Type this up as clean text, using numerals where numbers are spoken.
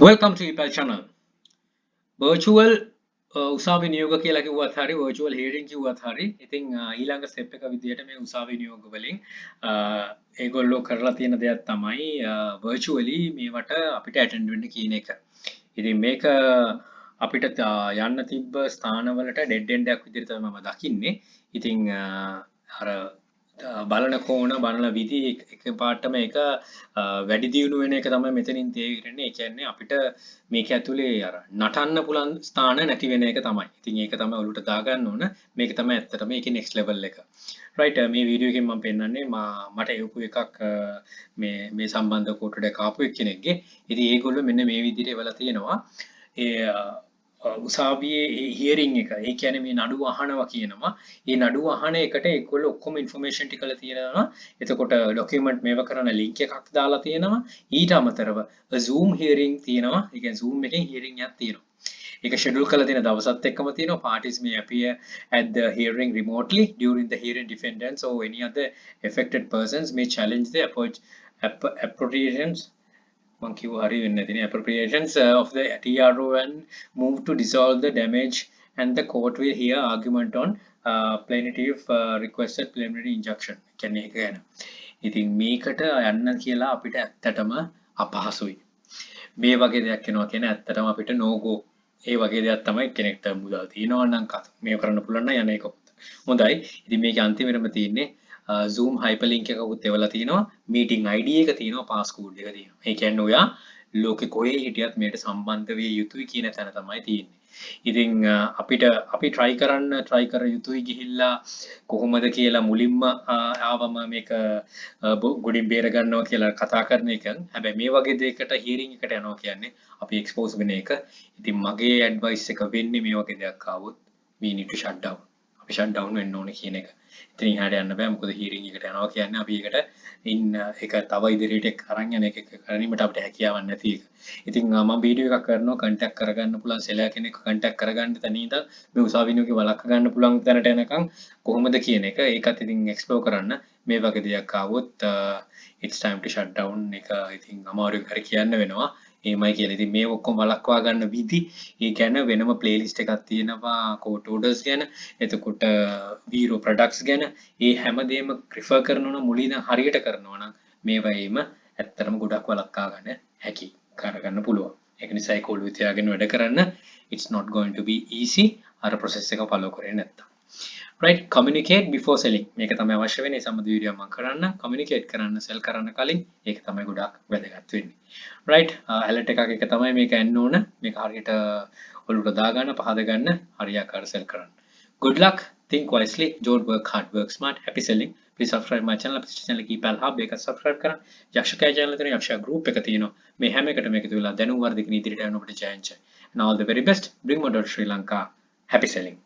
Welcome to Ipal channel. Virtual උසාවි නියෝග කියලා කිව්වත් හරි virtual hearing කිව්වත් හරි ඉතින් ඊළඟ step එක විදිහට මේ උසාවි නියෝග වලින් ඒගොල්ලෝ කරලා තියෙන දෙයක් තමයි virtually මේවට අපිට attend වෙන්න කියන එක. ඉතින් මේක අපිට යන්න තිබ්බ ස්ථානවලට dead end එකක් විදිහට තමයි මම දකින්නේ. ඉතින් අර බලන කෝණ බලන විදි එකපාරටම ඒක වැඩි දියුණු වෙන එක තමයි මෙතනින් තේරෙන්නේ. ඒ කියන්නේ අපිට මේක ඇතුලේ අර නටන්න පුළුවන් ස්ථාන නැති වෙන එක තමයි. ඉතින් ඒක තමයි ඔලුවට දාගන්න ඕන. මේක තමයි ඇත්තටම ඒකේ next level එක. right මේ වීඩියෝ එකෙන් මම පෙන්නන්නේ මට එවපු එකක් මේ සම්බන්ධ කොටඩ කාපු කෙනෙක්ගේ. ඉතින් ඒගොල්ලෝ මෙන්න මේ විදිහට එවලා තියෙනවා. ඒ උසාවියේ හියරින් එක. ඒ කියන්නේ මේ නඩුව අහනවා කියනවා. මේ නඩුව අහන එකට ඒගොල්ලෝ ඔක්කොම ইনফර්මේෂන් ටිකලා තියෙනවා. එතකොට ડોකියුමන්ට් මේව කරන ලින්ක් එකක් දාලා තියෙනවා. ඊට අමතරව Zoom hearing තියෙනවා. ඒ කියන්නේ Zoom එකෙන් hearing එකක් තියෙනවා. ඒක schedule කරලා තියෙන දවසත් එක්කම තියෙනවා. Parties may appear at the hearing remotely during the hearing. Defendants or any other affected persons may challenge the appropriations appropriations of the TRO and move to dissolve the damage, and the court will hear argument on plaintiff requested preliminary injunction. කියන්නේ ඒක ගැන. ඉතින් මේකට යන්න කියලා අපිට ඇත්තටම අපහසුයි. මේ වගේ දෙයක් වෙනවා කියන ඇත්තටම අපිට no go. ඒ වගේ දෙයක් තමයි කෙනෙක්ට මුදල් තියනවා නම් මේක කරන්න පුළුවන් නම් යන්නේ කොහොමද? හොඳයි. ඉතින් මේකේ අන්තිමෙම තියෙන්නේ Zoom hyperlink එකකුත් එවලා තිනවා. meeting ID එක තියෙනවා, passcode එක තියෙනවා. ඒ කියන්නේ ඔයා ලෝකෙ කොහේ හිටියත් මේකට සම්බන්ධ විය යුතුයි කියන තැන තමයි තියෙන්නේ. ඉතින් අපි try කර යුතුයි ගිහිල්ලා කොහොමද කියලා මුලින්ම ආවම මේක ගොඩින් බේර ගන්නවා කියලා කතා කරන එක. හැබැයි මේ වගේ දෙයකට hearing එකට යනවා කියන්නේ අපි expose වෙන එක. ඉතින් මගේ advice එක වෙන්නේ මේ වගේ දෙයක් ආවොත් we need to shut down. අපි shut down වෙන්න ඕනේ කියන එක. ඉතින් එහාට යන්න බෑ. මොකද hearing එකට යනවා කියන්නේ අපි ඒකට ඒක තව ඉදිරියට අරන් යන එක කරන්නීමට අපිට හැකියාවක් නැති එක. ඉතින් මම වීඩියෝ එකක් කරනවා contact කරගන්න පුළුවන් සෙලර් කෙනෙක් contact කරගන්න තැන ඉඳන් මේ උසාවි නියෝගේ වළක්ව ගන්න පුළුවන් තැනට එනකන් කොහොමද කියන එක ඒකත් ඉතින් explore කරන්න. මේ වගේ දෙයක් ආවොත් it's time to shut down එක ඉතින් අමාරුයි හරි කියන්න වෙනවා. එහෙමයි කියලා. ඉතින් මේ ඔක්කොම වළක්වා ගන්න විදි ඒ ගැන වෙනම ප්ලේලිස්ට් එකක් තියෙනවා court orders ගැන. එතකොට Vero products ගැන ඒ හැමදේම prefer කරනවා නම් මුලින් හරියට කරනවා නම් මේවයිම ඇත්තටම ගොඩක් වළක්වා ගන්න හැකි කරගන්න පුළුවන්. ඒක නිසා ඒක ඔළුවේ තියාගෙන වැඩ කරන්න. It's not going to be easy අර process එක follow කරේ නැත්තම්. right communicate before selling මේක තමයි අවශ්‍ය වෙන්නේ. සම්බන්ධ වීඩියෝ මම කරන්න communicate කරන්න sell කරන්න කලින් ඒක තමයි ගොඩක් වැදගත් වෙන්නේ. right alert එකක් එක තමයි මේක එන්න ඕන. මේක හරියට ඔලුවට දාගන්න පහද ගන්න හරියාකාර sell කරන්න. good luck, think wisely, don't work hard, work smart, happy selling. please subscribe my channel. please channel එක ඉපල් hub එක subscribe කරන්න. යක්ෂකය channel එකේ යක්ෂ group එක තියෙනවා. මේ හැම එකටම එකතු වෙලා දැනුම් වර්ධක නීතියට යන ඔබට ජයන්ච. and all the very best. bring more Sri Lanka. happy selling.